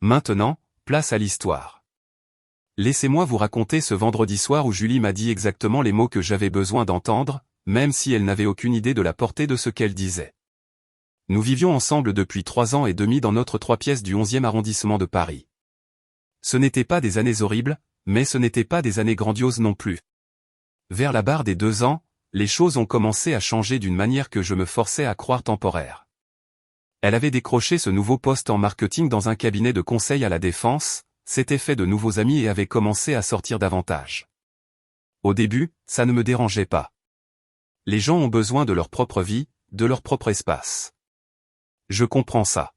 Maintenant, place à l'histoire. Laissez-moi vous raconter ce vendredi soir où Julie m'a dit exactement les mots que j'avais besoin d'entendre, même si elle n'avait aucune idée de la portée de ce qu'elle disait. Nous vivions ensemble depuis 3 ans et demi dans notre 3 pièces du 11e arrondissement de Paris. Ce n'étaient pas des années horribles, mais ce n'étaient pas des années grandioses non plus. Vers la barre des 2 ans, les choses ont commencé à changer d'une manière que je me forçais à croire temporaire. Elle avait décroché ce nouveau poste en marketing dans un cabinet de conseil à la défense, s'était fait de nouveaux amis et avait commencé à sortir davantage. Au début, ça ne me dérangeait pas. Les gens ont besoin de leur propre vie, de leur propre espace. Je comprends ça.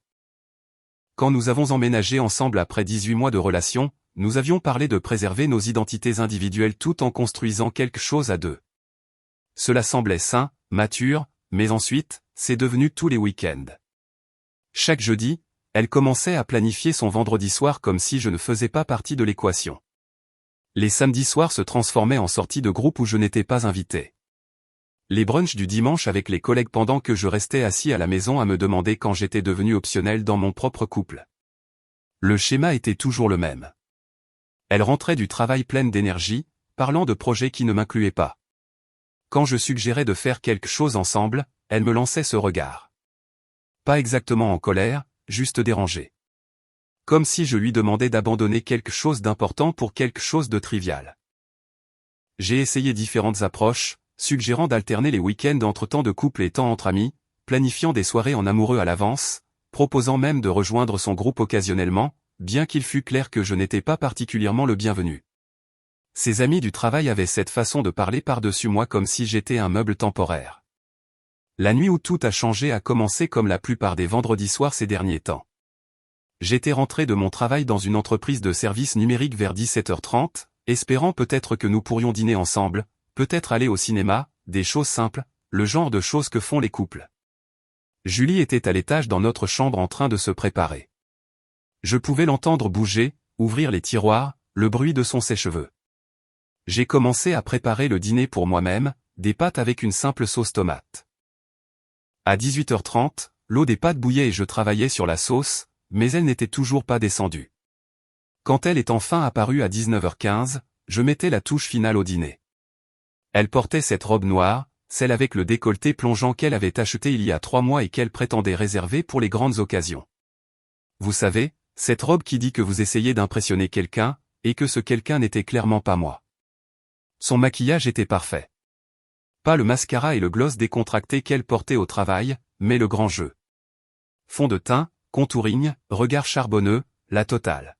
Quand nous avons emménagé ensemble après 18 mois de relation, nous avions parlé de préserver nos identités individuelles tout en construisant quelque chose à deux. Cela semblait sain, mature, mais ensuite, c'est devenu tous les week-ends. Chaque jeudi, elle commençait à planifier son vendredi soir comme si je ne faisais pas partie de l'équation. Les samedis soirs se transformaient en sorties de groupe où je n'étais pas invité. Les brunchs du dimanche avec les collègues pendant que je restais assis à la maison à me demander quand j'étais devenu optionnel dans mon propre couple. Le schéma était toujours le même. Elle rentrait du travail pleine d'énergie, parlant de projets qui ne m'incluaient pas. Quand je suggérais de faire quelque chose ensemble, elle me lançait ce regard. Pas exactement en colère, juste dérangée. Comme si je lui demandais d'abandonner quelque chose d'important pour quelque chose de trivial. J'ai essayé différentes approches, suggérant d'alterner les week-ends entre temps de couple et temps entre amis, planifiant des soirées en amoureux à l'avance, proposant même de rejoindre son groupe occasionnellement, bien qu'il fût clair que je n'étais pas particulièrement le bienvenu. Ses amis du travail avaient cette façon de parler par-dessus moi comme si j'étais un meuble temporaire. La nuit où tout a changé a commencé comme la plupart des vendredis soirs ces derniers temps. J'étais rentré de mon travail dans une entreprise de services numériques vers 17h30, espérant peut-être que nous pourrions dîner ensemble, peut-être aller au cinéma, des choses simples, le genre de choses que font les couples. Julie était à l'étage dans notre chambre en train de se préparer. Je pouvais l'entendre bouger, ouvrir les tiroirs, le bruit de son sèche-cheveux. J'ai commencé à préparer le dîner pour moi-même, des pâtes avec une simple sauce tomate. À 18h30, l'eau des pâtes bouillait et je travaillais sur la sauce, mais elle n'était toujours pas descendue. Quand elle est enfin apparue à 19h15, je mettais la touche finale au dîner. Elle portait cette robe noire, celle avec le décolleté plongeant qu'elle avait achetée il y a 3 mois et qu'elle prétendait réserver pour les grandes occasions. Vous savez, cette robe qui dit que vous essayez d'impressionner quelqu'un, et que ce quelqu'un n'était clairement pas moi. Son maquillage était parfait. Pas le mascara et le gloss décontracté qu'elle portait au travail, mais le grand jeu. Fond de teint, contouring, regard charbonneux, la totale.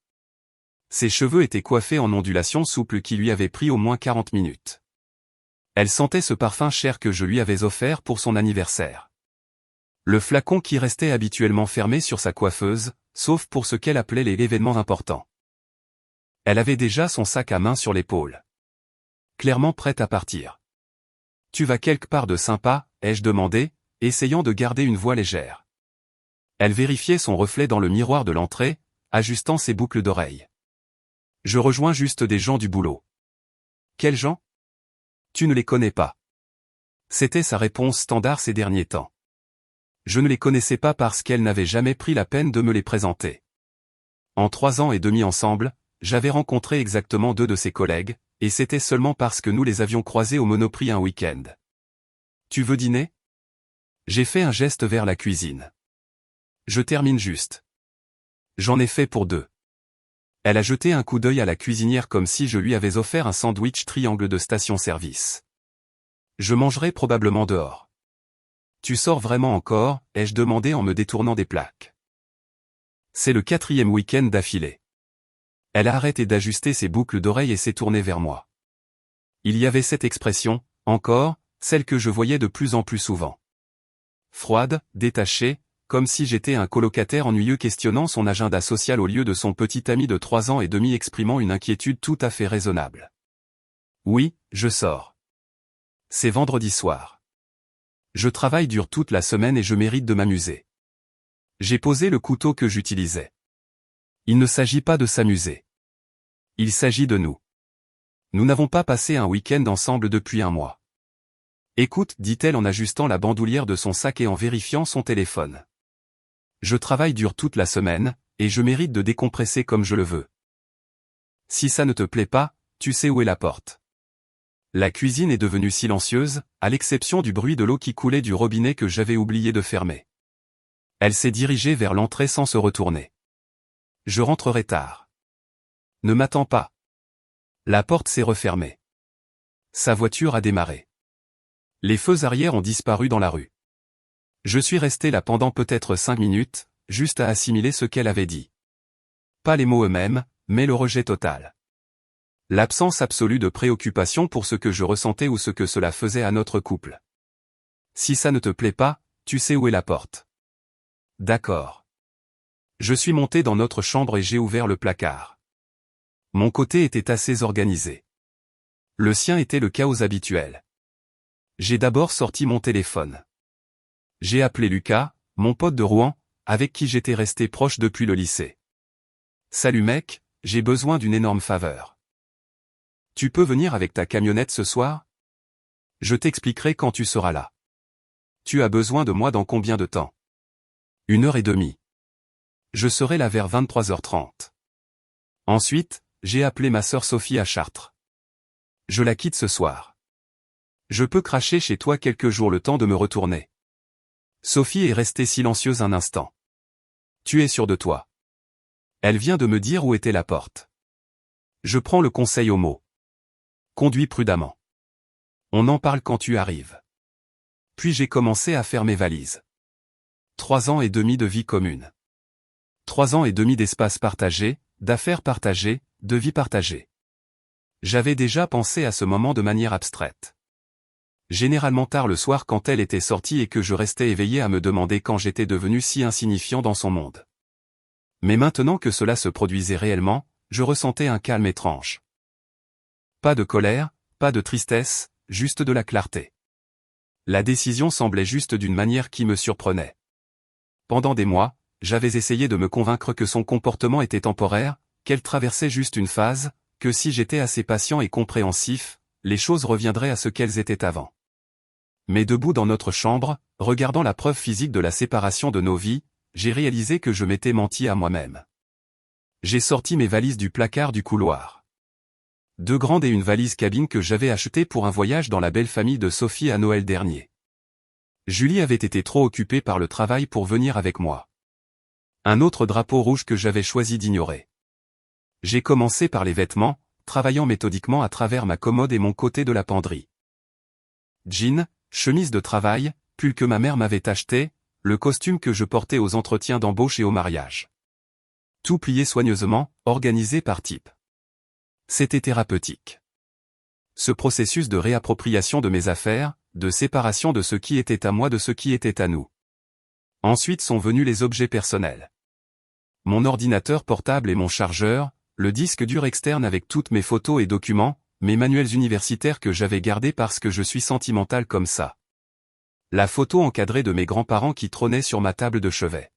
Ses cheveux étaient coiffés en ondulations souples qui lui avaient pris au moins 40 minutes. Elle sentait ce parfum cher que je lui avais offert pour son anniversaire. Le flacon qui restait habituellement fermé sur sa coiffeuse, sauf pour ce qu'elle appelait les événements importants. Elle avait déjà son sac à main sur l'épaule. Clairement prête à partir. « Tu vas quelque part de sympa ?» ai-je demandé, essayant de garder une voix légère. Elle vérifiait son reflet dans le miroir de l'entrée, ajustant ses boucles d'oreilles. « Je rejoins juste des gens du boulot. »« Quels gens ? Tu ne les connais pas. » C'était sa réponse standard ces derniers temps. Je ne les connaissais pas parce qu'elle n'avait jamais pris la peine de me les présenter. En 3 ans et demi ensemble, j'avais rencontré exactement 2 de ses collègues, et c'était seulement parce que nous les avions croisés au Monoprix un week-end. « Tu veux dîner ?» J'ai fait un geste vers la cuisine. « Je termine juste. »« J'en ai fait pour 2. » Elle a jeté un coup d'œil à la cuisinière comme si je lui avais offert un sandwich triangle de station-service. « Je mangerai probablement dehors. »« Tu sors vraiment encore ?» ai-je demandé en me détournant des plaques. C'est le 4e week-end d'affilée. Elle a arrêté d'ajuster ses boucles d'oreilles et s'est tournée vers moi. Il y avait cette expression, encore, celle que je voyais de plus en plus souvent. Froide, détachée, comme si j'étais un colocataire ennuyeux questionnant son agenda social au lieu de son petit ami de 3 ans et demi exprimant une inquiétude tout à fait raisonnable. Oui, je sors. C'est vendredi soir. Je travaille dur toute la semaine et je mérite de m'amuser. J'ai posé le couteau que j'utilisais. Il ne s'agit pas de s'amuser. Il s'agit de nous. Nous n'avons pas passé un week-end ensemble depuis 1 mois. Écoute, dit-elle en ajustant la bandoulière de son sac et en vérifiant son téléphone. Je travaille dur toute la semaine, et je mérite de décompresser comme je le veux. Si ça ne te plaît pas, tu sais où est la porte. La cuisine est devenue silencieuse, à l'exception du bruit de l'eau qui coulait du robinet que j'avais oublié de fermer. Elle s'est dirigée vers l'entrée sans se retourner. Je rentrerai tard. Ne m'attends pas. La porte s'est refermée. Sa voiture a démarré. Les feux arrière ont disparu dans la rue. Je suis resté là pendant peut-être 5 minutes, juste à assimiler ce qu'elle avait dit. Pas les mots eux-mêmes, mais le rejet total. L'absence absolue de préoccupation pour ce que je ressentais ou ce que cela faisait à notre couple. Si ça ne te plaît pas, tu sais où est la porte. D'accord. Je suis monté dans notre chambre et j'ai ouvert le placard. Mon côté était assez organisé. Le sien était le chaos habituel. J'ai d'abord sorti mon téléphone. J'ai appelé Lucas, mon pote de Rouen, avec qui j'étais resté proche depuis le lycée. Salut mec, j'ai besoin d'une énorme faveur. Tu peux venir avec ta camionnette ce soir? Je t'expliquerai quand tu seras là. Tu as besoin de moi dans combien de temps? 1h30. Je serai là vers 23h30. Ensuite, j'ai appelé ma sœur Sophie à Chartres. Je la quitte ce soir. Je peux cracher chez toi quelques jours le temps de me retourner. Sophie est restée silencieuse un instant. Tu es sûr de toi? Elle vient de me dire où était la porte. Je prends le conseil au mot. Conduis prudemment. On en parle quand tu arrives. Puis j'ai commencé à faire mes valises. 3 ans et demi de vie commune. 3 ans et demi d'espace partagé, d'affaires partagées, de vie partagée. J'avais déjà pensé à ce moment de manière abstraite. Généralement tard le soir quand elle était sortie et que je restais éveillé à me demander quand j'étais devenu si insignifiant dans son monde. Mais maintenant que cela se produisait réellement, je ressentais un calme étrange. Pas de colère, pas de tristesse, juste de la clarté. La décision semblait juste d'une manière qui me surprenait. Pendant des mois, j'avais essayé de me convaincre que son comportement était temporaire, qu'elle traversait juste une phase, que si j'étais assez patient et compréhensif, les choses reviendraient à ce qu'elles étaient avant. Mais debout dans notre chambre, regardant la preuve physique de la séparation de nos vies, j'ai réalisé que je m'étais menti à moi-même. J'ai sorti mes valises du placard du couloir. 2 grandes et une valise cabine que j'avais achetée pour un voyage dans la belle famille de Sophie à Noël dernier. Julie avait été trop occupée par le travail pour venir avec moi. Un autre drapeau rouge que j'avais choisi d'ignorer. J'ai commencé par les vêtements, travaillant méthodiquement à travers ma commode et mon côté de la penderie. Jean, chemise de travail, pull que ma mère m'avait acheté, le costume que je portais aux entretiens d'embauche et au mariage. Tout plié soigneusement, organisé par type. C'était thérapeutique. Ce processus de réappropriation de mes affaires, de séparation de ce qui était à moi de ce qui était à nous. Ensuite sont venus les objets personnels. Mon ordinateur portable et mon chargeur, le disque dur externe avec toutes mes photos et documents, mes manuels universitaires que j'avais gardés parce que je suis sentimental comme ça. La photo encadrée de mes grands-parents qui trônait sur ma table de chevet.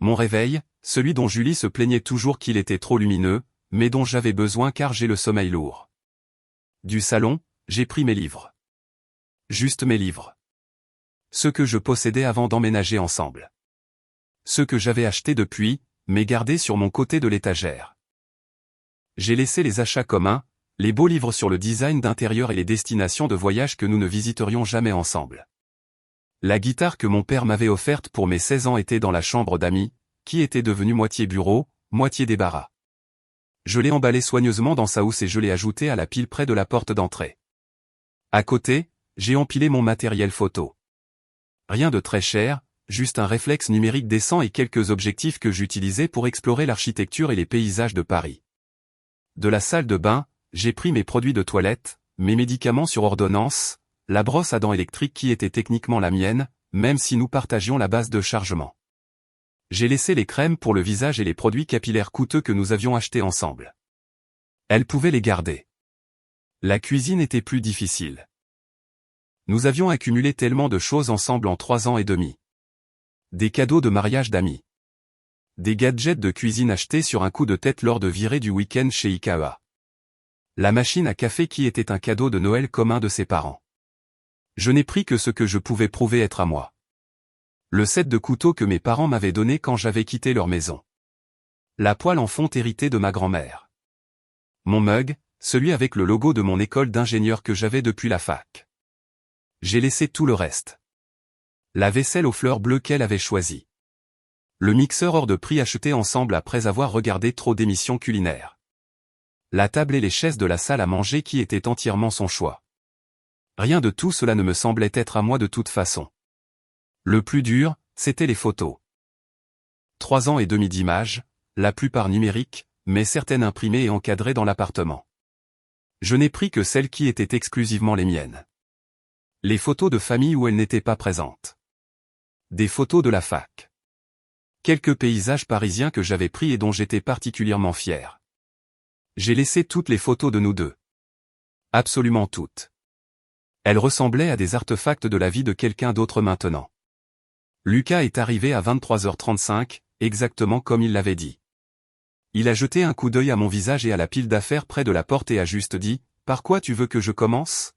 Mon réveil, celui dont Julie se plaignait toujours qu'il était trop lumineux, mais dont j'avais besoin car j'ai le sommeil lourd. Du salon, j'ai pris mes livres. Juste mes livres. Ceux que je possédais avant d'emménager ensemble. Ceux que j'avais achetés depuis, mais gardés sur mon côté de l'étagère. J'ai laissé les achats communs, les beaux livres sur le design d'intérieur et les destinations de voyage que nous ne visiterions jamais ensemble. La guitare que mon père m'avait offerte pour mes 16 ans était dans la chambre d'amis, qui était devenue moitié bureau, moitié débarras. Je l'ai emballée soigneusement dans sa housse et je l'ai ajoutée à la pile près de la porte d'entrée. À côté, j'ai empilé mon matériel photo. Rien de très cher, juste un réflexe numérique décent et quelques objectifs que j'utilisais pour explorer l'architecture et les paysages de Paris. De la salle de bain, j'ai pris mes produits de toilette, mes médicaments sur ordonnance, la brosse à dents électrique qui était techniquement la mienne, même si nous partagions la base de chargement. J'ai laissé les crèmes pour le visage et les produits capillaires coûteux que nous avions achetés ensemble. Elle pouvait les garder. La cuisine était plus difficile. Nous avions accumulé tellement de choses ensemble en 3 ans et demi. Des cadeaux de mariage d'amis. Des gadgets de cuisine achetés sur un coup de tête lors de virées du week-end chez Ikea. La machine à café qui était un cadeau de Noël commun de ses parents. Je n'ai pris que ce que je pouvais prouver être à moi. Le set de couteaux que mes parents m'avaient donné quand j'avais quitté leur maison. La poêle en fonte héritée de ma grand-mère. Mon mug, celui avec le logo de mon école d'ingénieur que j'avais depuis la fac. J'ai laissé tout le reste. La vaisselle aux fleurs bleues qu'elle avait choisie. Le mixeur hors de prix acheté ensemble après avoir regardé trop d'émissions culinaires. La table et les chaises de la salle à manger qui étaient entièrement son choix. Rien de tout cela ne me semblait être à moi de toute façon. Le plus dur, c'était les photos. 3 ans et demi d'images, la plupart numériques, mais certaines imprimées et encadrées dans l'appartement. Je n'ai pris que celles qui étaient exclusivement les miennes. Les photos de famille où elles n'étaient pas présentes. Des photos de la fac. Quelques paysages parisiens que j'avais pris et dont j'étais particulièrement fier. J'ai laissé toutes les photos de nous deux. Absolument toutes. Elles ressemblaient à des artefacts de la vie de quelqu'un d'autre maintenant. Lucas est arrivé à 23h35, exactement comme il l'avait dit. Il a jeté un coup d'œil à mon visage et à la pile d'affaires près de la porte et a juste dit « Par quoi tu veux que je commence ?»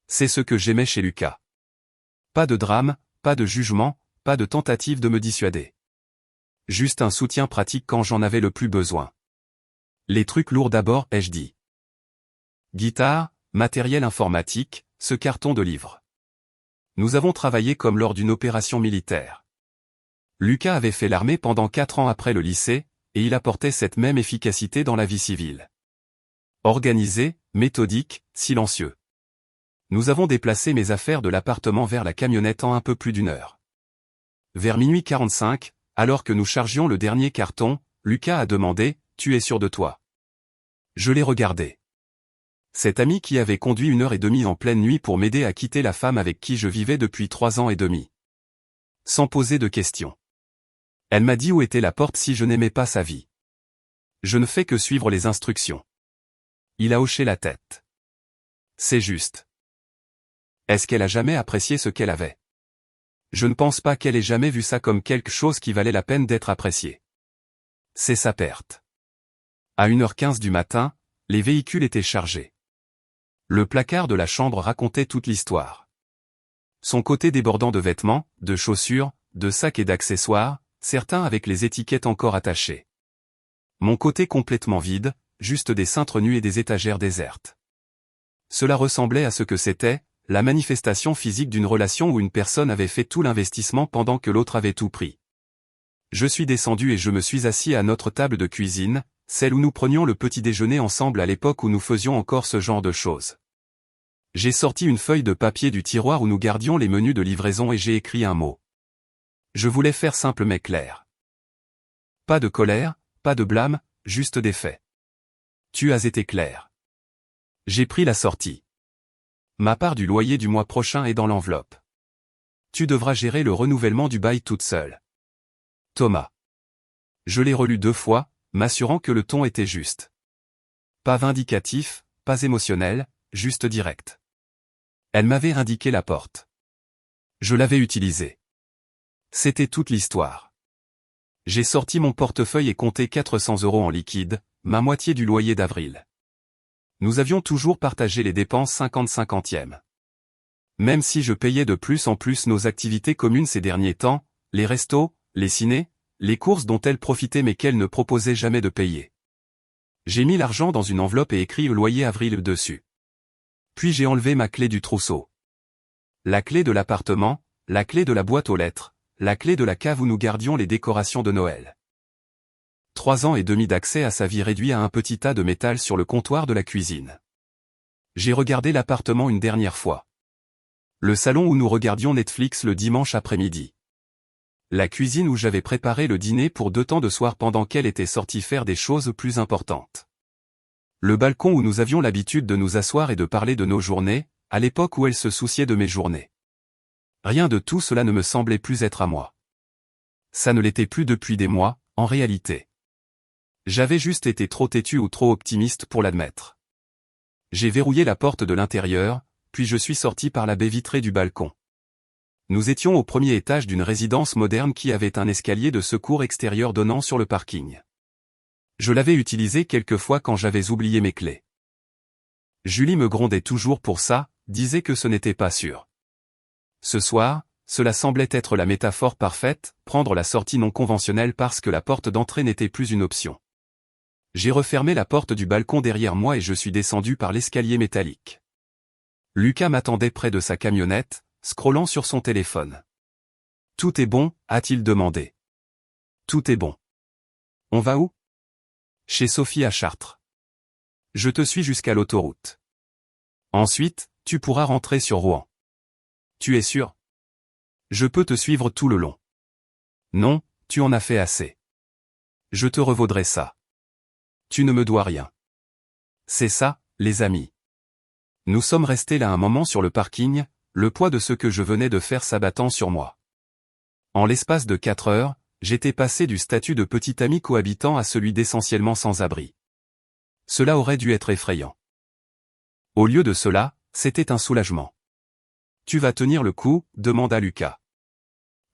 C'est ce que j'aimais chez Lucas. Pas de drame, pas de jugement, pas de tentative de me dissuader. Juste un soutien pratique quand j'en avais le plus besoin. Les trucs lourds d'abord, ai-je dit. Guitare, matériel informatique, ce carton de livres. Nous avons travaillé comme lors d'une opération militaire. Lucas avait fait l'armée pendant 4 ans après le lycée, et il apportait cette même efficacité dans la vie civile. Organisé, méthodique, silencieux. Nous avons déplacé mes affaires de l'appartement vers la camionnette en un peu plus d'1 heure. Vers minuit 45, alors que nous chargions le dernier carton, Lucas a demandé « Tu es sûr de toi ?» Je l'ai regardé. Cet ami qui avait conduit 1h30 en pleine nuit pour m'aider à quitter la femme avec qui je vivais depuis 3 ans et demi. Sans poser de questions. Elle m'a dit où était la porte si je n'aimais pas sa vie. Je ne fais que suivre les instructions. Il a hoché la tête. C'est juste. Est-ce qu'elle a jamais apprécié ce qu'elle avait? Je ne pense pas qu'elle ait jamais vu ça comme quelque chose qui valait la peine d'être apprécié. C'est sa perte. À 1h15 du matin, les véhicules étaient chargés. Le placard de la chambre racontait toute l'histoire. Son côté débordant de vêtements, de chaussures, de sacs et d'accessoires, certains avec les étiquettes encore attachées. Mon côté complètement vide, juste des cintres nus et des étagères désertes. Cela ressemblait à ce que c'était, la manifestation physique d'une relation où une personne avait fait tout l'investissement pendant que l'autre avait tout pris. Je suis descendu et je me suis assis à notre table de cuisine, celle où nous prenions le petit déjeuner ensemble à l'époque où nous faisions encore ce genre de choses. J'ai sorti une feuille de papier du tiroir où nous gardions les menus de livraison et j'ai écrit un mot. Je voulais faire simple mais clair. Pas de colère, pas de blâme, juste des faits. Tu as été clair. J'ai pris la sortie. Ma part du loyer du mois prochain est dans l'enveloppe. Tu devras gérer le renouvellement du bail toute seule. Thomas. Je l'ai relu 2 fois, m'assurant que le ton était juste. Pas vindicatif, pas émotionnel, juste direct. Elle m'avait indiqué la porte. Je l'avais utilisée. C'était toute l'histoire. J'ai sorti mon portefeuille et compté 400 € en liquide, ma moitié du loyer d'avril. Nous avions toujours partagé les dépenses 50-50e. Même si je payais de plus en plus nos activités communes ces derniers temps, les restos, les cinés, les courses dont elle profitait mais qu'elle ne proposait jamais de payer. J'ai mis l'argent dans une enveloppe et écrit le loyer avril dessus. Puis j'ai enlevé ma clé du trousseau. La clé de l'appartement, la clé de la boîte aux lettres, la clé de la cave où nous gardions les décorations de Noël. 3 ans et demi d'accès à sa vie réduit à un petit tas de métal sur le comptoir de la cuisine. J'ai regardé l'appartement une dernière fois. Le salon où nous regardions Netflix le dimanche après-midi. La cuisine où j'avais préparé le dîner pour 2 temps de soir pendant qu'elle était sortie faire des choses plus importantes. Le balcon où nous avions l'habitude de nous asseoir et de parler de nos journées, à l'époque où elle se souciait de mes journées. Rien de tout cela ne me semblait plus être à moi. Ça ne l'était plus depuis des mois, en réalité. J'avais juste été trop têtu ou trop optimiste pour l'admettre. J'ai verrouillé la porte de l'intérieur, puis je suis sorti par la baie vitrée du balcon. Nous étions au 1er étage d'une résidence moderne qui avait un escalier de secours extérieur donnant sur le parking. Je l'avais utilisé quelques fois quand j'avais oublié mes clés. Julie me grondait toujours pour ça, disait que ce n'était pas sûr. Ce soir, cela semblait être la métaphore parfaite, prendre la sortie non conventionnelle parce que la porte d'entrée n'était plus une option. J'ai refermé la porte du balcon derrière moi et je suis descendu par l'escalier métallique. Lucas m'attendait près de sa camionnette, scrollant sur son téléphone. « Tout est bon ?» a-t-il demandé. « Tout est bon. On va où ? » « Chez Sophie à Chartres. Je te suis jusqu'à l'autoroute. Ensuite, tu pourras rentrer sur Rouen. Tu es sûr ? Je peux te suivre tout le long. Non, tu en as fait assez. Je te revaudrai ça. Tu ne me dois rien. C'est ça, les amis. Nous sommes restés là un moment sur le parking, le poids de ce que je venais de faire s'abattant sur moi. En l'espace de 4 heures, j'étais passé du statut de petit ami cohabitant à celui d'essentiellement sans-abri. Cela aurait dû être effrayant. Au lieu de cela, c'était un soulagement. « Tu vas tenir le coup ?» demanda Lucas.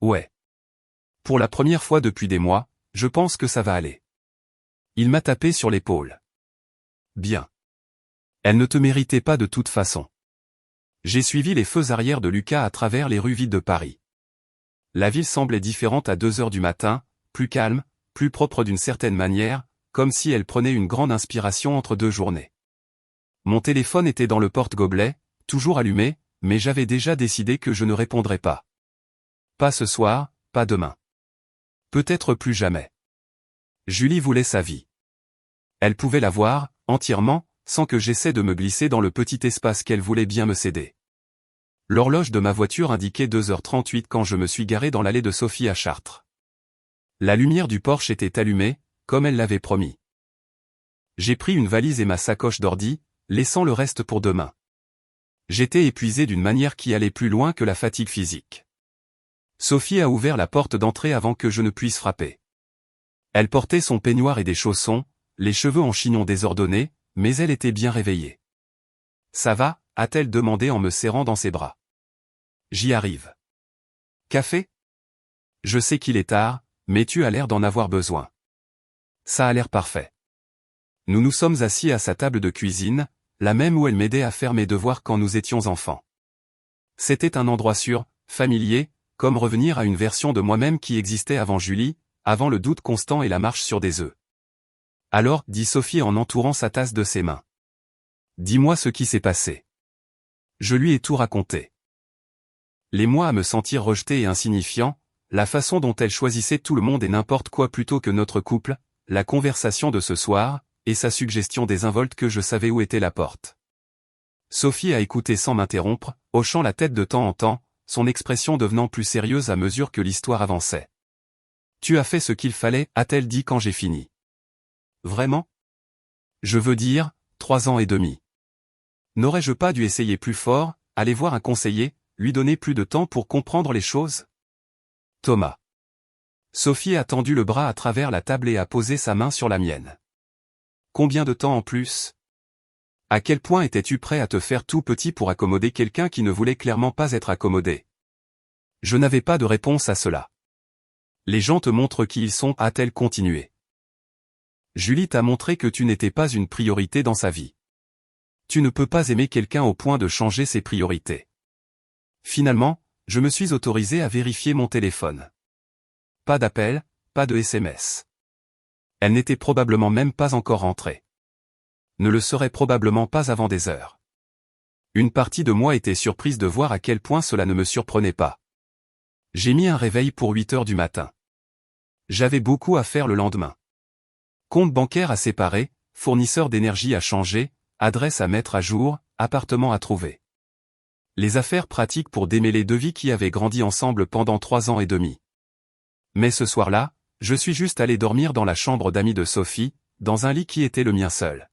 « Ouais. Pour la première fois depuis des mois, je pense que ça va aller. » Il m'a tapé sur l'épaule. « Bien. Elle ne te méritait pas de toute façon. » J'ai suivi les feux arrière de Lucas à travers les rues vides de Paris. La ville semblait différente à 2 heures du matin, plus calme, plus propre d'une certaine manière, comme si elle prenait une grande inspiration entre 2 journées. Mon téléphone était dans le porte-gobelet, toujours allumé, mais j'avais déjà décidé que je ne répondrais pas. Pas ce soir, pas demain. Peut-être plus jamais. Julie voulait sa vie. Elle pouvait l'avoir, entièrement, sans que j'essaie de me glisser dans le petit espace qu'elle voulait bien me céder. L'horloge de ma voiture indiquait 2h38 quand je me suis garé dans l'allée de Sophie à Chartres. La lumière du Porsche était allumée, comme elle l'avait promis. J'ai pris une valise et ma sacoche d'ordi, laissant le reste pour demain. J'étais épuisé d'une manière qui allait plus loin que la fatigue physique. Sophie a ouvert la porte d'entrée avant que je ne puisse frapper. Elle portait son peignoir et des chaussons, les cheveux en chignon désordonnés, mais elle était bien réveillée. « Ça va ?» a-t-elle demandé en me serrant dans ses bras. « J'y arrive. »« Café ? Je sais qu'il est tard, mais tu as l'air d'en avoir besoin. » Ça a l'air parfait. Nous nous sommes assis à sa table de cuisine, la même où elle m'aidait à faire mes devoirs quand nous étions enfants. C'était un endroit sûr, familier, comme revenir à une version de moi-même qui existait avant Julie, avant le doute constant et la marche sur des œufs. « Alors, » dit Sophie en entourant sa tasse de ses mains. « Dis-moi ce qui s'est passé. » Je lui ai tout raconté. Les mois à me sentir rejeté et insignifiant, la façon dont elle choisissait tout le monde et n'importe quoi plutôt que notre couple, la conversation de ce soir, et sa suggestion désinvolte que je savais où était la porte. Sophie a écouté sans m'interrompre, hochant la tête de temps en temps, son expression devenant plus sérieuse à mesure que l'histoire avançait. « Tu as fait ce qu'il fallait » a-t-elle dit quand j'ai fini. « Vraiment ? Je veux dire, 3 ans et demi. N'aurais-je pas dû essayer plus fort, aller voir un conseiller, lui donner plus de temps pour comprendre les choses ? Thomas. Sophie a tendu le bras à travers la table et a posé sa main sur la mienne. Combien de temps en plus ? À quel point étais-tu prêt à te faire tout petit pour accommoder quelqu'un qui ne voulait clairement pas être accommodé ? Je n'avais pas de réponse à cela. Les gens te montrent qui ils sont, a-t-elle continué. Julie t'a montré que tu n'étais pas une priorité dans sa vie. Tu ne peux pas aimer quelqu'un au point de changer ses priorités. Finalement, je me suis autorisé à vérifier mon téléphone. Pas d'appel, pas de SMS. Elle n'était probablement même pas encore rentrée. Ne le serait probablement pas avant des heures. Une partie de moi était surprise de voir à quel point cela ne me surprenait pas. J'ai mis un réveil pour 8 heures du matin. J'avais beaucoup à faire le lendemain. Compte bancaire à séparer, fournisseur d'énergie à changer, adresse à mettre à jour, appartement à trouver. Les affaires pratiques pour démêler 2 vies qui avaient grandi ensemble pendant 3 ans et demi. Mais ce soir-là, je suis juste allé dormir dans la chambre d'amis de Sophie, dans un lit qui était le mien seul.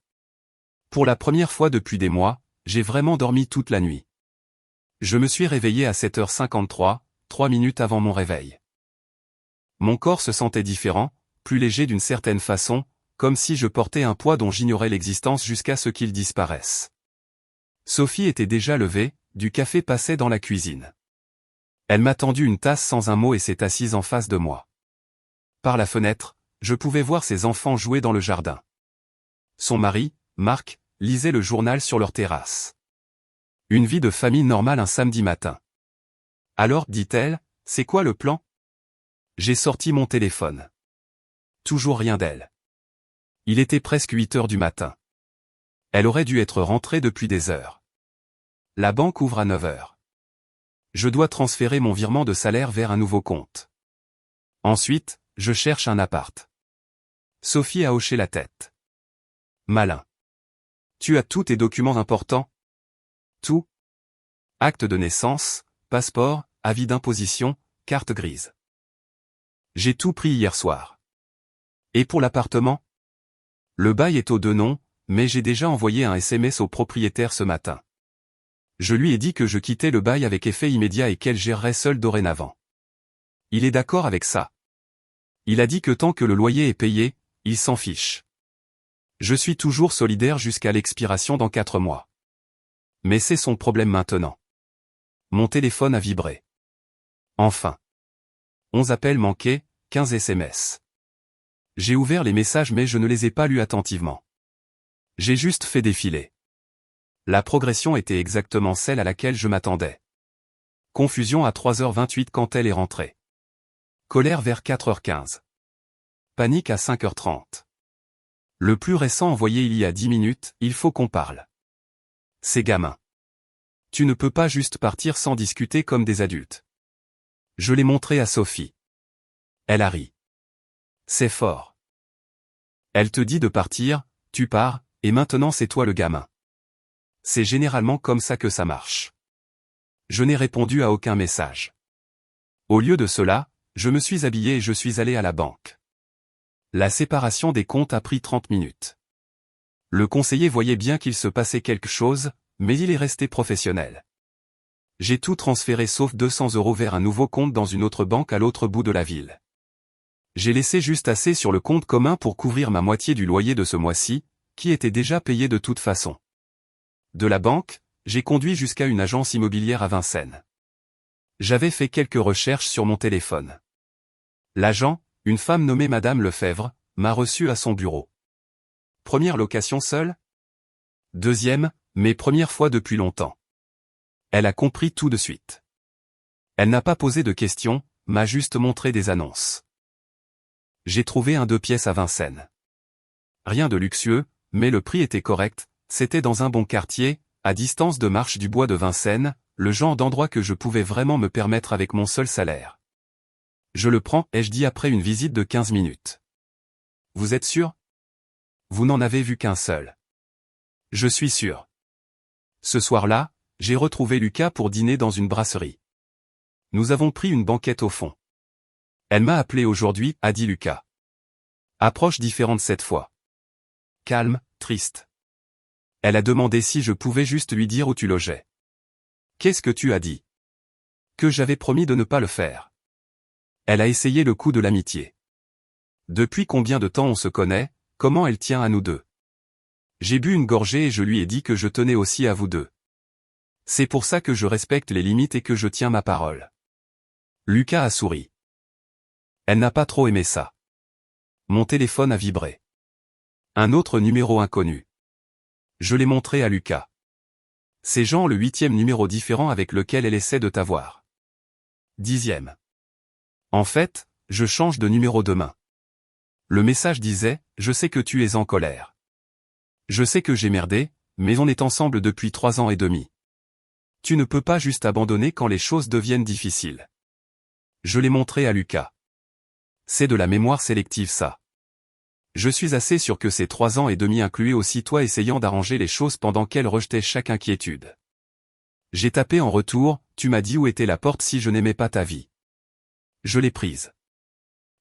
Pour la première fois depuis des mois, j'ai vraiment dormi toute la nuit. Je me suis réveillé à 7h53, 3 minutes avant mon réveil. Mon corps se sentait différent, plus léger d'une certaine façon, comme si je portais un poids dont j'ignorais l'existence jusqu'à ce qu'il disparaisse. Sophie était déjà levée, du café passait dans la cuisine. Elle m'a tendu une tasse sans un mot et s'est assise en face de moi. Par la fenêtre, je pouvais voir ses enfants jouer dans le jardin. Son mari, Marc, lisait le journal sur leur terrasse. Une vie de famille normale un samedi matin. Alors, dit-elle, c'est quoi le plan? J'ai sorti mon téléphone. Toujours rien d'elle. Il était presque 8 heures du matin. Elle aurait dû être rentrée depuis des heures. La banque ouvre à 9 heures. Je dois transférer mon virement de salaire vers un nouveau compte. Ensuite, je cherche un appart. Sophie a hoché la tête. Malin. Tu as tous tes documents importants? Tout. Acte de naissance, passeport, avis d'imposition, carte grise. J'ai tout pris hier soir. Et pour l'appartement? Le bail est aux deux noms, mais j'ai déjà envoyé un SMS au propriétaire ce matin. Je lui ai dit que je quittais le bail avec effet immédiat et qu'elle gérerait seule dorénavant. Il est d'accord avec ça. Il a dit que tant que le loyer est payé, il s'en fiche. Je suis toujours solidaire jusqu'à l'expiration dans 4 mois. Mais c'est son problème maintenant. Mon téléphone a vibré. Enfin. 11 appels manqués, 15 SMS. J'ai ouvert les messages mais je ne les ai pas lus attentivement. J'ai juste fait défiler. La progression était exactement celle à laquelle je m'attendais. Confusion à 3h28 quand elle est rentrée. Colère vers 4h15. Panique à 5h30. Le plus récent envoyé il y a 10 minutes, il faut qu'on parle. C'est gamin. Tu ne peux pas juste partir sans discuter comme des adultes. Je l'ai montré à Sophie. Elle a ri. C'est fort. Elle te dit de partir, tu pars, et maintenant c'est toi le gamin. C'est généralement comme ça que ça marche. Je n'ai répondu à aucun message. Au lieu de cela, je me suis habillé et je suis allé à la banque. La séparation des comptes a pris 30 minutes. Le conseiller voyait bien qu'il se passait quelque chose, mais il est resté professionnel. J'ai tout transféré sauf 200 € vers un nouveau compte dans une autre banque à l'autre bout de la ville. J'ai laissé juste assez sur le compte commun pour couvrir ma moitié du loyer de ce mois-ci, qui était déjà payé de toute façon. De la banque, j'ai conduit jusqu'à une agence immobilière à Vincennes. J'avais fait quelques recherches sur mon téléphone. L'agent, une femme nommée Madame Lefebvre, m'a reçu à son bureau. Première location seule? Deuxième, mais première fois depuis longtemps. Elle a compris tout de suite. Elle n'a pas posé de questions, m'a juste montré des annonces. J'ai trouvé un 2 pièces à Vincennes. Rien de luxueux, mais le prix était correct, c'était dans un bon quartier, à distance de marche du bois de Vincennes, le genre d'endroit que je pouvais vraiment me permettre avec mon seul salaire. Je le prends, ai-je dit après une visite de 15 minutes. Vous êtes sûr? Vous n'en avez vu qu'un seul. Je suis sûr. Ce soir-là, j'ai retrouvé Lucas pour dîner dans une brasserie. Nous avons pris une banquette au fond. Elle m'a appelé aujourd'hui, a dit Lucas. Approche différente cette fois. Calme, triste. Elle a demandé si je pouvais juste lui dire où tu logeais. Qu'est-ce que tu as dit? Que j'avais promis de ne pas le faire. Elle a essayé le coup de l'amitié. Depuis combien de temps on se connaît, comment elle tient à nous deux? J'ai bu une gorgée et je lui ai dit que je tenais aussi à vous deux. C'est pour ça que je respecte les limites et que je tiens ma parole. Lucas a souri. Elle n'a pas trop aimé ça. Mon téléphone a vibré. Un autre numéro inconnu. Je l'ai montré à Lucas. C'est Jean, le 8e numéro différent avec lequel elle essaie de t'avoir. 10e. En fait, je change de numéro demain. Le message disait, je sais que tu es en colère. Je sais que j'ai merdé, mais on est ensemble depuis 3 ans et demi. Tu ne peux pas juste abandonner quand les choses deviennent difficiles. Je l'ai montré à Lucas. C'est de la mémoire sélective ça. Je suis assez sûr que ces 3 ans et demi incluaient aussi toi essayant d'arranger les choses pendant qu'elle rejetait chaque inquiétude. J'ai tapé en retour, tu m'as dit où était la porte si je n'aimais pas ta vie. Je l'ai prise.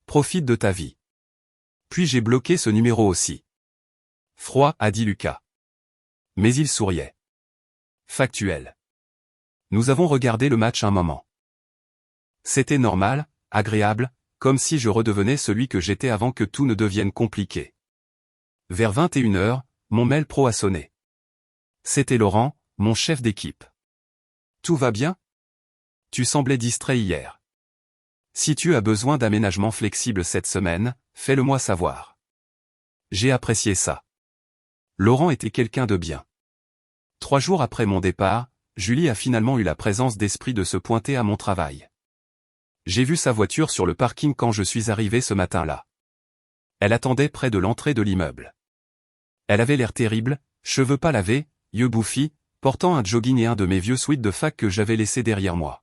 Profite de ta vie. Puis j'ai bloqué ce numéro aussi. Froid, a dit Lucas. Mais il souriait. Factuel. Nous avons regardé le match un moment. C'était normal, agréable, comme si je redevenais celui que j'étais avant que tout ne devienne compliqué. Vers 21h, mon mail pro a sonné. C'était Laurent, mon chef d'équipe. Tout va bien? Tu semblais distrait hier. Si tu as besoin d'aménagement flexible cette semaine, fais-le-moi savoir. J'ai apprécié ça. Laurent était quelqu'un de bien. 3 jours après mon départ, Julie a finalement eu la présence d'esprit de se pointer à mon travail. J'ai vu sa voiture sur le parking quand je suis arrivé ce matin-là. Elle attendait près de l'entrée de l'immeuble. Elle avait l'air terrible, cheveux pas lavés, yeux bouffis, portant un jogging et un de mes vieux sweats de fac que j'avais laissé derrière moi.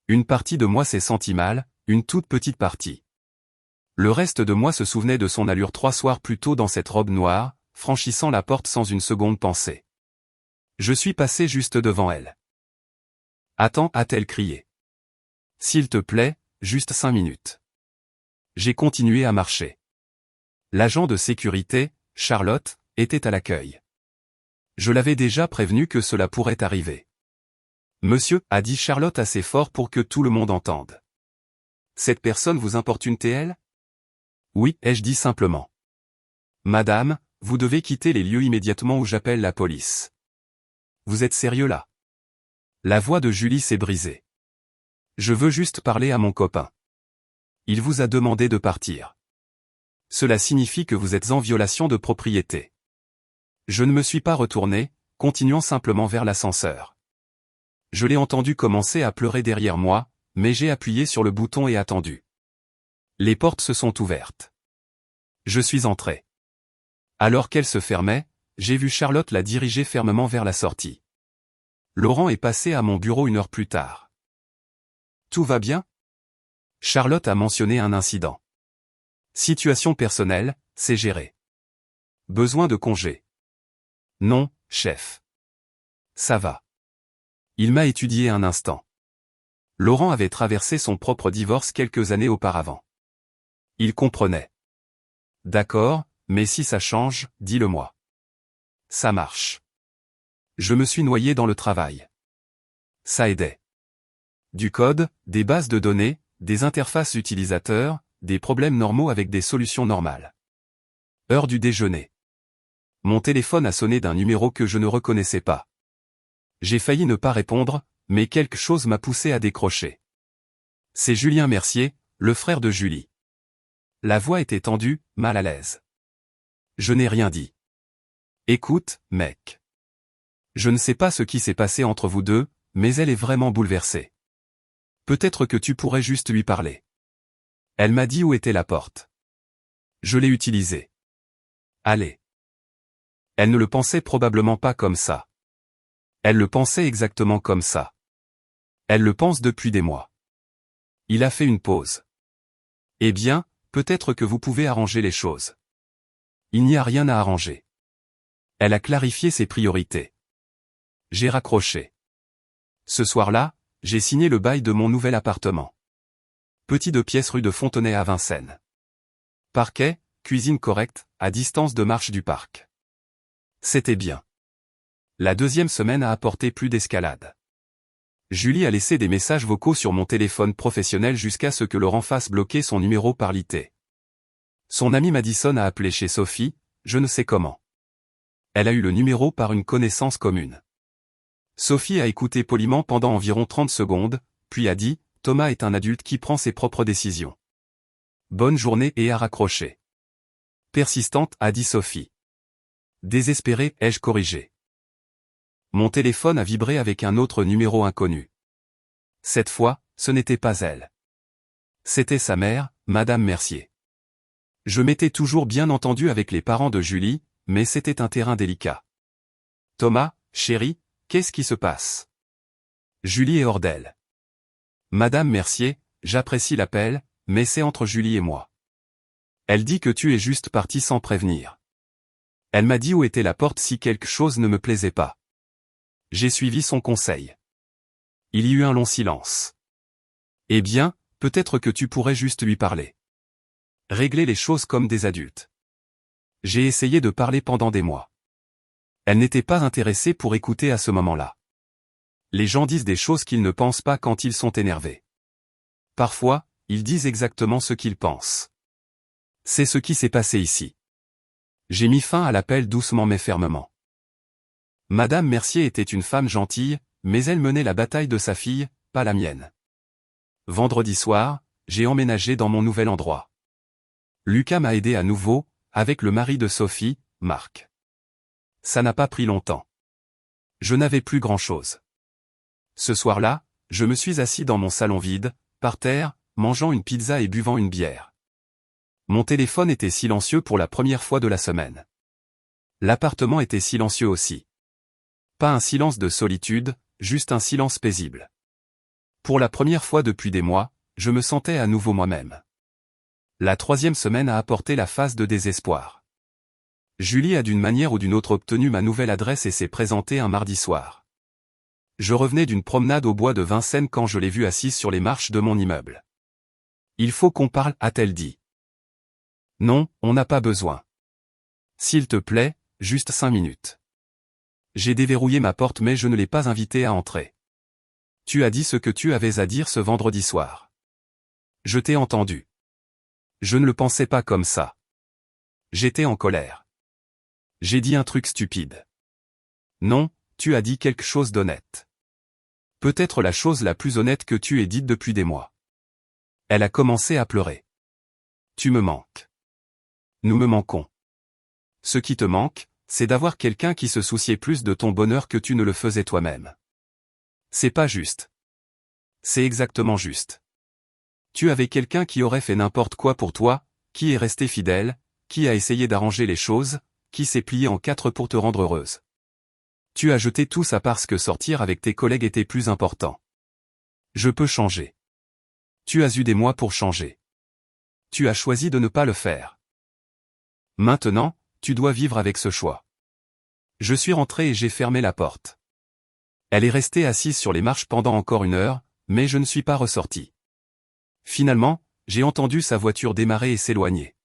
Une partie de moi s'est sentie mal, une toute petite partie. Le reste de moi se souvenait de son allure 3 soirs plus tôt dans cette robe noire, franchissant la porte sans une seconde pensée. Je suis passé juste devant elle. « Attends » a-t-elle crié. « S'il te plaît, juste 5 minutes. » J'ai continué à marcher. L'agent de sécurité, Charlotte, était à l'accueil. Je l'avais déjà prévenu que cela pourrait arriver. « Monsieur » a dit Charlotte assez fort pour que tout le monde entende. « Cette personne vous importune-t-elle » ? « Oui » ai-je dit simplement. « Madame, vous devez quitter les lieux immédiatement ou j'appelle la police. » « Vous êtes sérieux là ?» La voix de Julie s'est brisée. « Je veux juste parler à mon copain. Il vous a demandé de partir. Cela signifie que vous êtes en violation de propriété. » Je ne me suis pas retourné, continuant simplement vers l'ascenseur. Je l'ai entendu commencer à pleurer derrière moi, mais j'ai appuyé sur le bouton et attendu. Les portes se sont ouvertes. Je suis entré. Alors qu'elle se fermait, j'ai vu Charlotte la diriger fermement vers la sortie. Laurent est passé à mon bureau 1 heure plus tard. « Tout va bien ?» Charlotte a mentionné un incident. Situation personnelle, c'est géré. Besoin de congé. Non, chef. Ça va. Il m'a étudié un instant. Laurent avait traversé son propre divorce quelques années auparavant. Il comprenait. D'accord, mais si ça change, dis-le-moi. Ça marche. Je me suis noyé dans le travail. Ça aidait. Du code, des bases de données, des interfaces utilisateurs, des problèmes normaux avec des solutions normales. Heure du déjeuner. Mon téléphone a sonné d'un numéro que je ne reconnaissais pas. J'ai failli ne pas répondre, mais quelque chose m'a poussé à décrocher. C'est Julien Mercier, le frère de Julie. La voix était tendue, mal à l'aise. Je n'ai rien dit. Écoute, mec. Je ne sais pas ce qui s'est passé entre vous deux, mais elle est vraiment bouleversée. Peut-être que tu pourrais juste lui parler. Elle m'a dit où était la porte. Je l'ai utilisée. Allez. Elle ne le pensait probablement pas comme ça. Elle le pensait exactement comme ça. Elle le pense depuis des mois. Il a fait une pause. Eh bien, peut-être que vous pouvez arranger les choses. Il n'y a rien à arranger. Elle a clarifié ses priorités. J'ai raccroché. Ce soir-là, j'ai signé le bail de mon nouvel appartement. Petit 2 pièces rue de Fontenay à Vincennes. Parquet, cuisine correcte, à distance de marche du parc. C'était bien. La 2e semaine a apporté plus d'escalade. Julie a laissé des messages vocaux sur mon téléphone professionnel jusqu'à ce que Laurent fasse bloquer son numéro par l'IT. Son amie Madison a appelé chez Sophie, je ne sais comment. Elle a eu le numéro par une connaissance commune. Sophie a écouté poliment pendant environ 30 secondes, puis a dit « Thomas est un adulte qui prend ses propres décisions. Bonne journée » et a raccroché. Persistante, a dit Sophie. Désespérée, ai-je corrigé. Mon téléphone a vibré avec un autre numéro inconnu. Cette fois, ce n'était pas elle. C'était sa mère, Madame Mercier. Je m'étais toujours bien entendu avec les parents de Julie, mais c'était un terrain délicat. « Thomas, chéri, qu'est-ce qui se passe ?» Julie est hors d'elle. Madame Mercier, j'apprécie l'appel, mais c'est entre Julie et moi. Elle dit que tu es juste parti sans prévenir. Elle m'a dit où était la porte si quelque chose ne me plaisait pas. J'ai suivi son conseil. Il y eut un long silence. Eh bien, peut-être que tu pourrais juste lui parler. Régler les choses comme des adultes. J'ai essayé de parler pendant des mois. Elle n'était pas intéressée pour écouter à ce moment-là. Les gens disent des choses qu'ils ne pensent pas quand ils sont énervés. Parfois, ils disent exactement ce qu'ils pensent. C'est ce qui s'est passé ici. J'ai mis fin à l'appel doucement mais fermement. Madame Mercier était une femme gentille, mais elle menait la bataille de sa fille, pas la mienne. Vendredi soir, j'ai emménagé dans mon nouvel endroit. Lucas m'a aidé à nouveau, avec le mari de Sophie, Marc. Ça n'a pas pris longtemps. Je n'avais plus grand-chose. Ce soir-là, je me suis assis dans mon salon vide, par terre, mangeant une pizza et buvant une bière. Mon téléphone était silencieux pour la première fois de la semaine. L'appartement était silencieux aussi. Pas un silence de solitude, juste un silence paisible. Pour la première fois depuis des mois, je me sentais à nouveau moi-même. La 3e semaine a apporté la phase de désespoir. Julie a d'une manière ou d'une autre obtenu ma nouvelle adresse et s'est présentée un mardi soir. Je revenais d'une promenade au bois de Vincennes quand je l'ai vue assise sur les marches de mon immeuble. « Il faut qu'on parle », a-t-elle dit. « Non, on n'a pas besoin. S'il te plaît, juste 5 minutes. » J'ai déverrouillé ma porte mais je ne l'ai pas invitée à entrer. « Tu as dit ce que tu avais à dire ce vendredi soir. Je t'ai entendu. Je ne le pensais pas comme ça. J'étais en colère. J'ai dit un truc stupide. Non, tu as dit quelque chose d'honnête. Peut-être la chose la plus honnête que tu aies dite depuis des mois. » Elle a commencé à pleurer. « Tu me manques. Nous me manquons. Ce qui te manque, c'est d'avoir quelqu'un qui se souciait plus de ton bonheur que tu ne le faisais toi-même. C'est pas juste. C'est exactement juste. Tu avais quelqu'un qui aurait fait n'importe quoi pour toi, qui est resté fidèle, qui a essayé d'arranger les choses, qui s'est plié en 4 pour te rendre heureuse. Tu as jeté tout ça parce que sortir avec tes collègues était plus important. Je peux changer. Tu as eu des mois pour changer. Tu as choisi de ne pas le faire. Maintenant, tu dois vivre avec ce choix. Je suis rentré et j'ai fermé la porte. Elle est restée assise sur les marches pendant encore 1 heure, mais je ne suis pas ressorti. Finalement, j'ai entendu sa voiture démarrer et s'éloigner.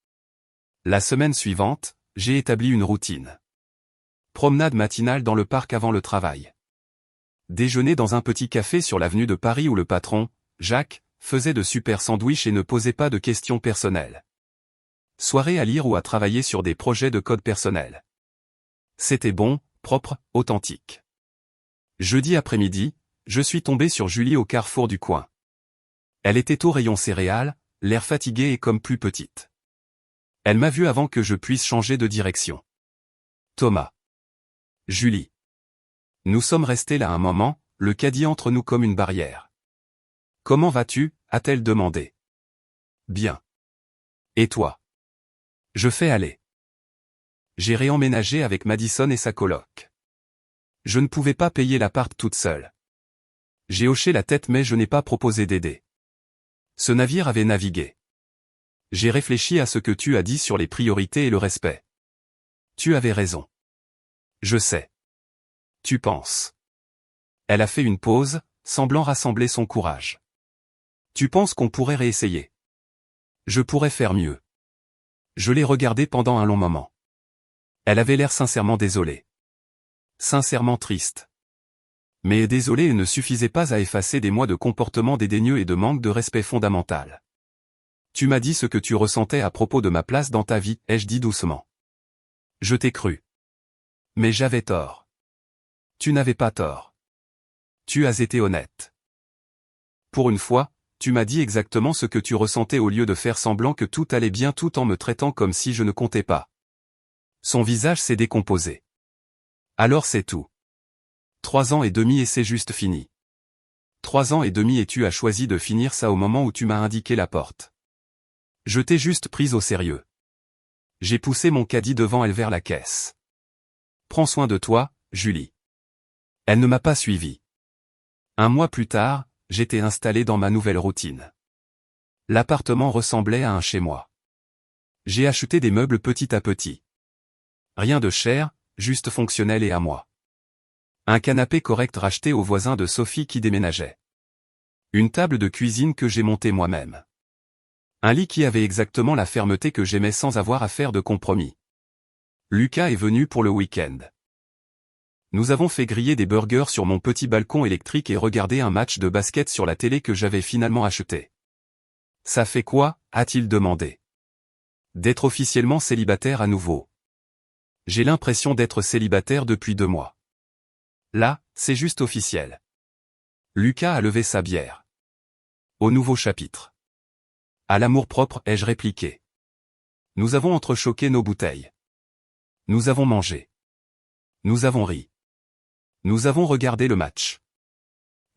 La semaine suivante, j'ai établi une routine. Promenade matinale dans le parc avant le travail. Déjeuner dans un petit café sur l'avenue de Paris où le patron, Jacques, faisait de super sandwichs et ne posait pas de questions personnelles. Soirée à lire ou à travailler sur des projets de code personnel. C'était bon, propre, authentique. Jeudi après-midi, je suis tombé sur Julie au carrefour du coin. Elle était au rayon céréales, l'air fatigué et comme plus petite. Elle m'a vu avant que je puisse changer de direction. Thomas. Julie. Nous sommes restés là un moment, le caddie entre nous comme une barrière. « Comment vas-tu » a-t-elle demandé. « Bien. Et toi ?» Je fais aller. J'ai réemménagé avec Madison et sa coloc. Je ne pouvais pas payer l'appart toute seule. J'ai hoché la tête mais je n'ai pas proposé d'aider. Ce navire avait navigué. J'ai réfléchi à ce que tu as dit sur les priorités et le respect. Tu avais raison. Je sais. Tu penses. Elle a fait une pause, semblant rassembler son courage. Tu penses qu'on pourrait réessayer? Je pourrais faire mieux. Je l'ai regardée pendant un long moment. Elle avait l'air sincèrement désolée. Sincèrement triste. Mais désolée ne suffisait pas à effacer des mois de comportement dédaigneux et de manque de respect fondamental. Tu m'as dit ce que tu ressentais à propos de ma place dans ta vie, ai-je dit doucement. Je t'ai cru. Mais j'avais tort. Tu n'avais pas tort. Tu as été honnête. Pour une fois, tu m'as dit exactement ce que tu ressentais au lieu de faire semblant que tout allait bien tout en me traitant comme si je ne comptais pas. Son visage s'est décomposé. Alors c'est tout. 3 ans et demi et c'est juste fini. 3 ans et demi et tu as choisi de finir ça au moment où tu m'as indiqué la porte. Je t'ai juste prise au sérieux. J'ai poussé mon caddie devant elle vers la caisse. Prends soin de toi, Julie. Elle ne m'a pas suivi. 1 mois plus tard, j'étais installé dans ma nouvelle routine. L'appartement ressemblait à un chez-moi. J'ai acheté des meubles petit à petit. Rien de cher, juste fonctionnel et à moi. Un canapé correct racheté au voisin de Sophie qui déménageait. Une table de cuisine que j'ai montée moi-même. Un lit qui avait exactement la fermeté que j'aimais sans avoir à faire de compromis. Lucas est venu pour le week-end. Nous avons fait griller des burgers sur mon petit balcon électrique et regarder un match de basket sur la télé que j'avais finalement acheté. Ça fait quoi, a-t-il demandé. D'être officiellement célibataire à nouveau. J'ai l'impression d'être célibataire depuis 2 mois. Là, c'est juste officiel. Lucas a levé sa bière. Au nouveau chapitre. À l'amour-propre, ai-je répliqué. Nous avons entrechoqué nos bouteilles. Nous avons mangé. Nous avons ri. Nous avons regardé le match.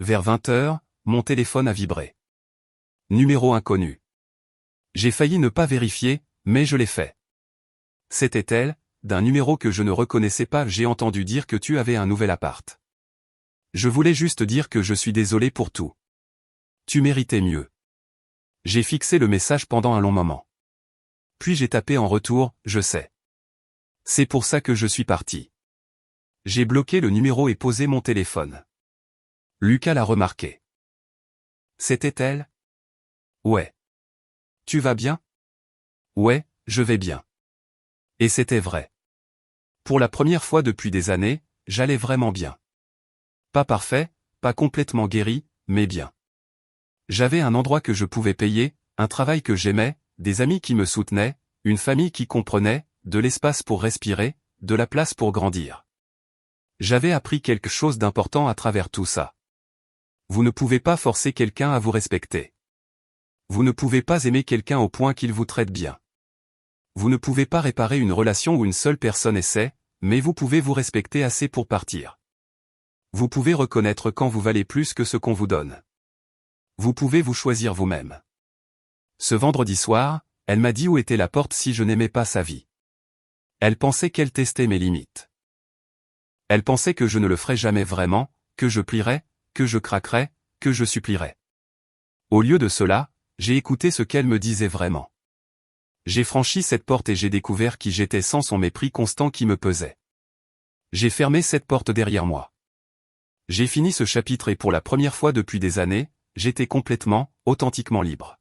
Vers 20 heures, mon téléphone a vibré. Numéro inconnu. J'ai failli ne pas vérifier, mais je l'ai fait. C'était elle, d'un numéro que je ne reconnaissais pas. J'ai entendu dire que tu avais un nouvel appart. Je voulais juste dire que je suis désolé pour tout. Tu méritais mieux. J'ai fixé le message pendant un long moment. Puis j'ai tapé en retour, je sais. C'est pour ça que je suis parti. J'ai bloqué le numéro et posé mon téléphone. Lucas l'a remarqué. C'était elle? Ouais. Tu vas bien? Ouais, je vais bien. Et c'était vrai. Pour la première fois depuis des années, j'allais vraiment bien. Pas parfait, pas complètement guéri, mais bien. J'avais un endroit que je pouvais payer, un travail que j'aimais, des amis qui me soutenaient, une famille qui comprenait, de l'espace pour respirer, de la place pour grandir. J'avais appris quelque chose d'important à travers tout ça. Vous ne pouvez pas forcer quelqu'un à vous respecter. Vous ne pouvez pas aimer quelqu'un au point qu'il vous traite bien. Vous ne pouvez pas réparer une relation où une seule personne essaie, mais vous pouvez vous respecter assez pour partir. Vous pouvez reconnaître quand vous valez plus que ce qu'on vous donne. Vous pouvez vous choisir vous-même. Ce vendredi soir, elle m'a dit où était la porte si je n'aimais pas sa vie. Elle pensait qu'elle testait mes limites. Elle pensait que je ne le ferais jamais vraiment, que je plierais, que je craquerais, que je supplierais. Au lieu de cela, j'ai écouté ce qu'elle me disait vraiment. J'ai franchi cette porte et j'ai découvert qui j'étais sans son mépris constant qui me pesait. J'ai fermé cette porte derrière moi. J'ai fini ce chapitre et pour la première fois depuis des années, j'étais complètement, authentiquement libre.